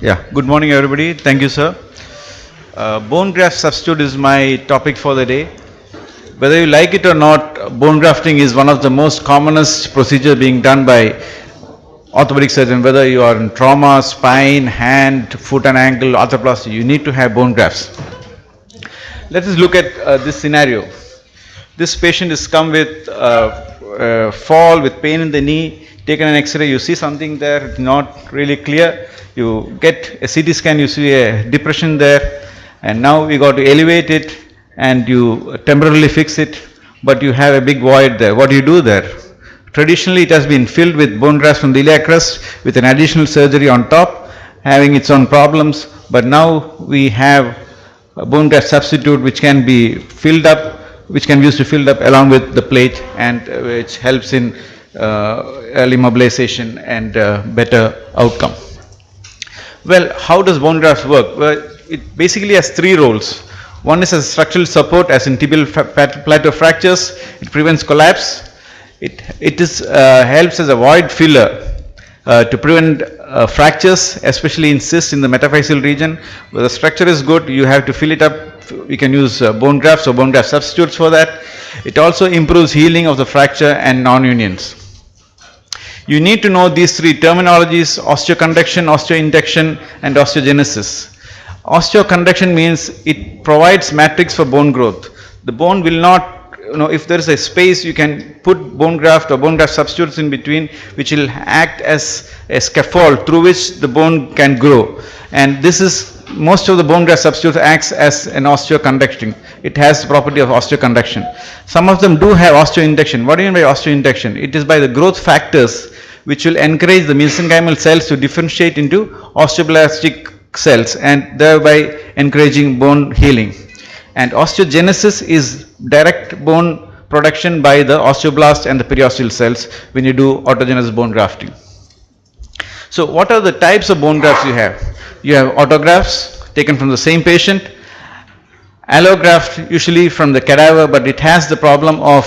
Yeah, good morning everybody. Thank you, sir. Bone graft substitute is my topic for the day. Whether you like it or not, bone grafting is one of the most commonest procedure being done by orthopedic surgeon. Whether you are in trauma, spine, hand, foot and ankle, arthroplasty, you need to have bone grafts. Let us look at this scenario. This patient is come with fall, with pain in the knee, taken an x-ray, you see something there, not really clear. You get a CT scan, you see a depression there, and now we got to elevate it and you temporarily fix it, but you have a big void there. What do you do there? Traditionally, it has been filled with bone grafts from the iliac crest with an additional surgery on top, having its own problems, but now we have a bone graft substitute which can be filled up, which can be used to fill up along with the plate, and which helps in early mobilization and better outcome. Well, how does bone graft work? Well, it basically has three roles. One is as structural support, as in tibial plateau fractures. It prevents collapse. It helps as a void filler to prevent fractures, especially in cysts in the metaphyseal region. Where the structure is good, you have to fill it up. We can use bone grafts or bone graft substitutes for that. It also improves healing of the fracture and non-unions. You need to know these three terminologies: osteoconduction, osteoinduction, and osteogenesis. Osteoconduction means it provides matrix for bone growth. The bone will not, if there is a space, you can put bone graft or bone graft substitutes in between, which will act as a scaffold through which the bone can grow. And this is, most of the bone graft substitutes acts as an osteoconducting. It has the property of osteoconduction. Some of them do have osteoinduction. What do you mean by osteoinduction? It is by the growth factors which will encourage the mesenchymal cells to differentiate into osteoblastic cells and thereby encouraging bone healing. And osteogenesis is direct bone production by the osteoblast and the periosteal cells when you do autogenous bone grafting. So what are the types of bone grafts you have? You have autografts taken from the same patient, allograft usually from the cadaver, but it has the problem of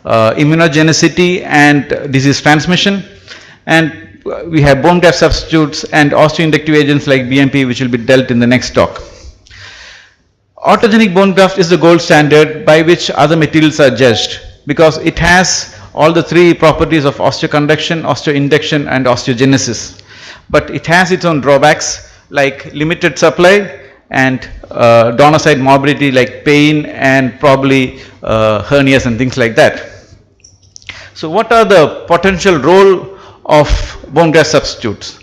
immunogenicity and disease transmission, and we have bone graft substitutes and osteoinductive agents like BMP, which will be dealt in the next talk. Autogenic bone graft is the gold standard by which other materials are judged, because it has all the three properties of osteoconduction, osteoinduction, and osteogenesis. But it has its own drawbacks like limited supply and donor side morbidity like pain and probably hernias and things like that. So what are the potential role of bone graft substitutes?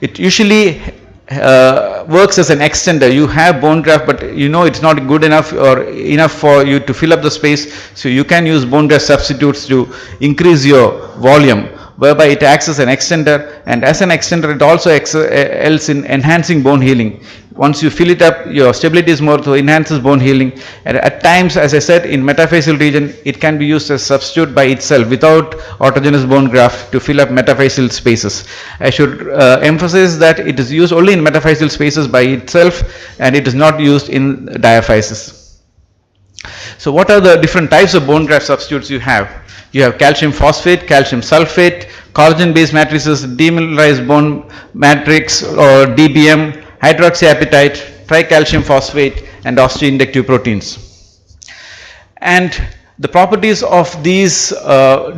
It usually works as an extender. You have bone graft, but it's not good enough or enough for you to fill up the space, so you can use bone graft substitutes to increase your volume, whereby it acts as an extender, and as an extender it also helps in enhancing bone healing. Once you fill it up, your stability is more, so enhances bone healing. And at times, as I said, in metaphyseal region, it can be used as substitute by itself without autogenous bone graft to fill up metaphyseal spaces. I should emphasize that it is used only in metaphyseal spaces by itself, and it is not used in diaphysis. So what are the different types of bone graft substitutes you have? You have calcium phosphate, calcium sulfate, collagen based matrices, demineralized bone matrix or DBM, hydroxyapatite, tricalcium phosphate, and osteoinductive proteins. And the properties of these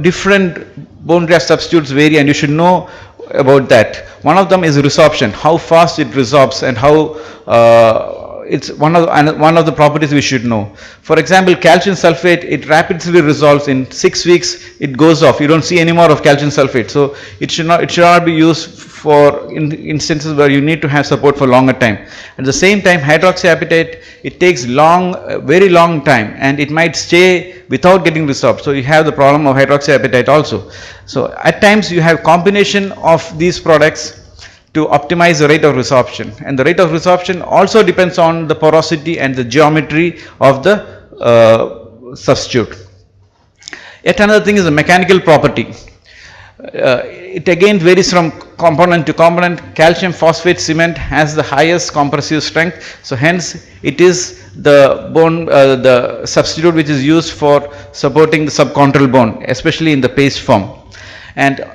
different bone graft substitutes vary, and you should know about that. One of them is resorption, how fast it resorbs, and how it's one of the properties we should know. For example, calcium sulfate, it rapidly resolves in 6 weeks. It goes off. You don't see any more of calcium sulfate. So it should not be used for instances where you need to have support for longer time. At the same time, hydroxyapatite, it takes very long time, and it might stay without getting resorbed. So you have the problem of hydroxyapatite also. So at times you have combination of these products to optimize the rate of resorption, and the rate of resorption also depends on the porosity and the geometry of the substitute. Yet another thing is the mechanical property. It again varies from component to component. Calcium phosphate cement has the highest compressive strength, so hence it is the substitute which is used for supporting the subchondral bone, especially in the paste form. And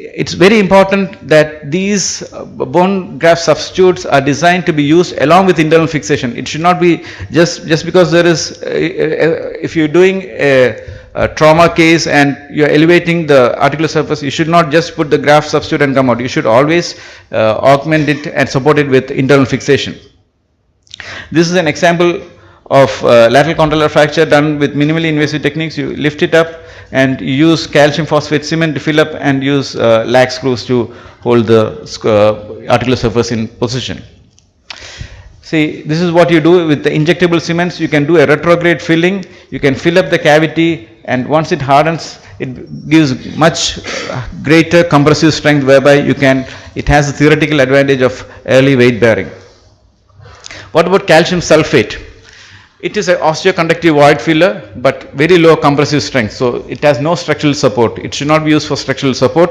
it's very important that these bone graft substitutes are designed to be used along with internal fixation. It should not be just because there is, if you're doing a trauma case and you're elevating the articular surface, you should not just put the graft substitute and come out. You should always augment it and support it with internal fixation. This is an example of lateral condylar fracture done with minimally invasive techniques. You lift it up and you use calcium phosphate cement to fill up and use lag screws to hold the articular surface in position. See, this is what you do with the injectable cements. You can do a retrograde filling, you can fill up the cavity, and once it hardens, it gives much greater compressive strength, whereby it has the theoretical advantage of early weight bearing. What about calcium sulfate? It is an osteoconductive void filler, but very low compressive strength, so it has no structural support. It should not be used for structural support.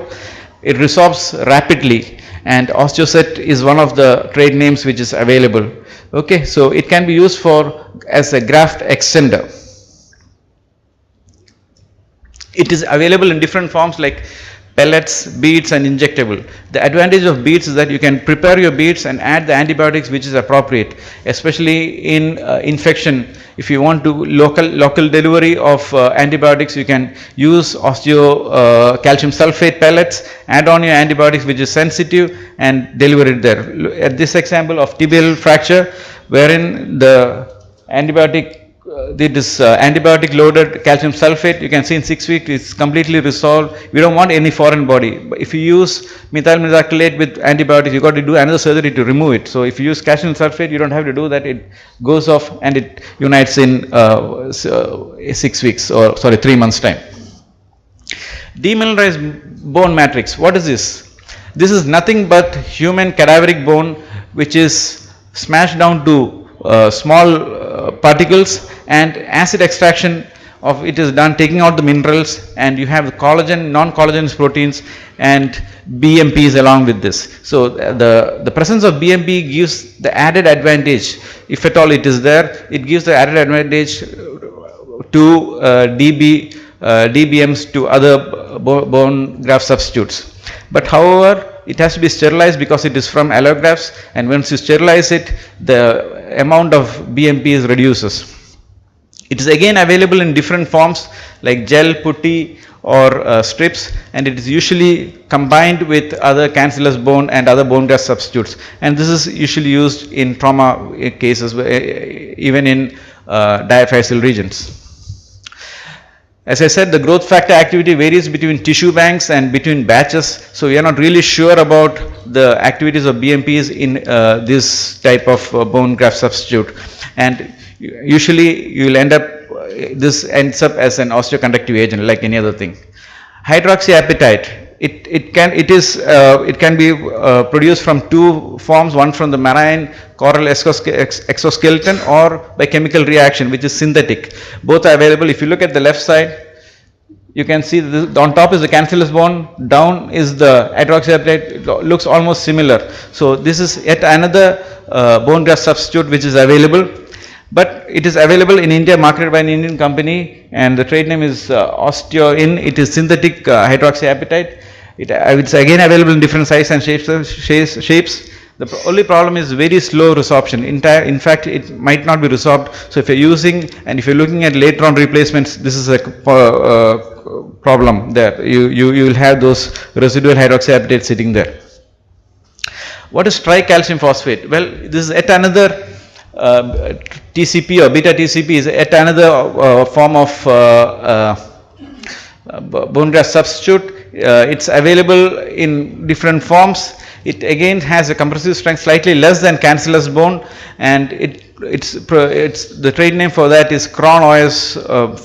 It resorbs rapidly, and Osteoset is one of the trade names which is available. Okay, so it can be used as a graft extender. It is available in different forms like pellets, beads, and injectable. The advantage of beads is that you can prepare your beads and add the antibiotics which is appropriate, especially in infection. If you want to local delivery of antibiotics, you can use calcium sulfate pellets, add on your antibiotics which is sensitive, and deliver it there. At this example of tibial fracture, wherein the antibiotic antibiotic loaded calcium sulfate, you can see in 6 weeks it's completely resolved. We don't want any foreign body. But if you use methyl methacrylate with antibiotics, you got to do another surgery to remove it. So if you use calcium sulfate, you don't have to do that. It goes off and it unites in 6 weeks, or sorry, 3 months time. Demineralized bone matrix. What is this? This is nothing but human cadaveric bone which is smashed down to small particles, and acid extraction of it is done, taking out the minerals, and you have collagen, non-collagenous proteins, and BMPs along with this. So the presence of BMP gives the added advantage, if at all it is there, it gives the added advantage to DBMs to other bone graft substitutes. But however, it has to be sterilized because it is from allografts, and once you sterilize it, the amount of BMP reduces. It is again available in different forms like gel, putty, or strips, and it is usually combined with other cancellous bone and other bone graft substitutes, and this is usually used in trauma cases, even in diaphyseal regions. As I said, the growth factor activity varies between tissue banks and between batches, so we are not really sure about the activities of BMPs in this type of bone graft substitute, and usually you will end up, this ends up as an osteoconductive agent like any other thing. Hydroxyapatite, it can be produced from two forms, one from the marine coral exoskeleton or by chemical reaction, which is synthetic. Both are available. If you look at the left side, you can see on top is the cancellous bone, down is the hydroxyapatite. It looks almost similar. So this is yet another bone graft substitute which is available. But it is available in India, marketed by an Indian company, and the trade name is OsteoIn. It is synthetic hydroxyapatite. It's again available in different sizes and shapes. The only problem is very slow resorption. In fact, it might not be resorbed. So if you're using, and if you're looking at later on replacements, this is a problem there. You will have those residual hydroxyapatite sitting there. What is tricalcium phosphate? Well, this is yet another TCP or beta TCP is yet another form of bone graft substitute. It's available in different forms. It again has a compressive strength slightly less than cancellous bone, and it's the trade name for that is Cron OS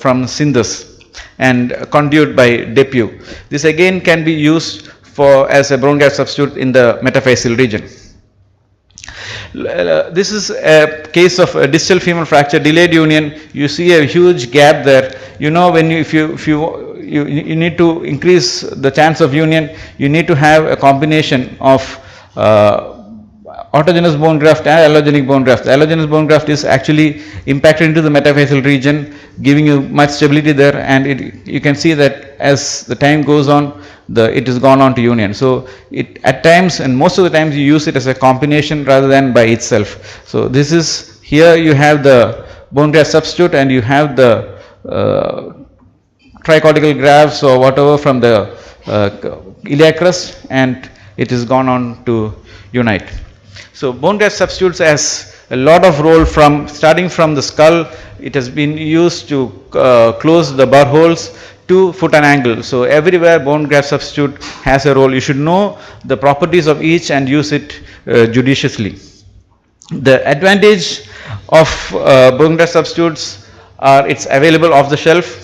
from Syndus, and conduit by Depew. This again can be used as a bone graft substitute in the metaphyseal region. This is a case of a distal femur fracture, delayed union. You see a huge gap there. You know, when you need to increase the chance of union, you need to have a combination of autogenous bone graft and allogenic bone graft. The allogenious bone graft is actually impacted into the metaphyseal region, giving you much stability there, and you can see that as the time goes on, it is gone on to union. So it at times, and most of the times, you use it as a combination rather than by itself. So this is, here you have the bone graft substitute and you have the tricortical grafts or whatever from the iliac crust, and it is gone on to unite. So bone graft substitutes has a lot of role from starting from the skull. It has been used to close the burr holes to foot and ankle. So everywhere bone graft substitute has a role. You should know the properties of each and use it judiciously. The advantage of bone graft substitutes are it's available off the shelf.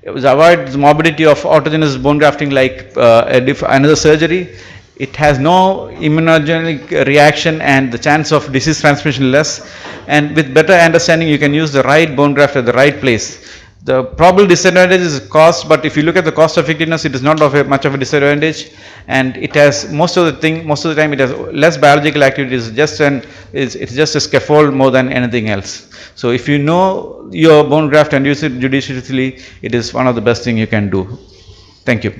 It avoids the morbidity of autogenous bone grafting like another surgery. It has no immunogenic reaction and the chance of disease transmission less. And with better understanding, you can use the right bone graft at the right place. The probable disadvantage is cost, but if you look at the cost effectiveness, it is not of much of a disadvantage, and it has most of the time it has less biological activity. It's just a scaffold more than anything else. So if you know your bone graft and use it judiciously, it is one of the best thing you can do. Thank you.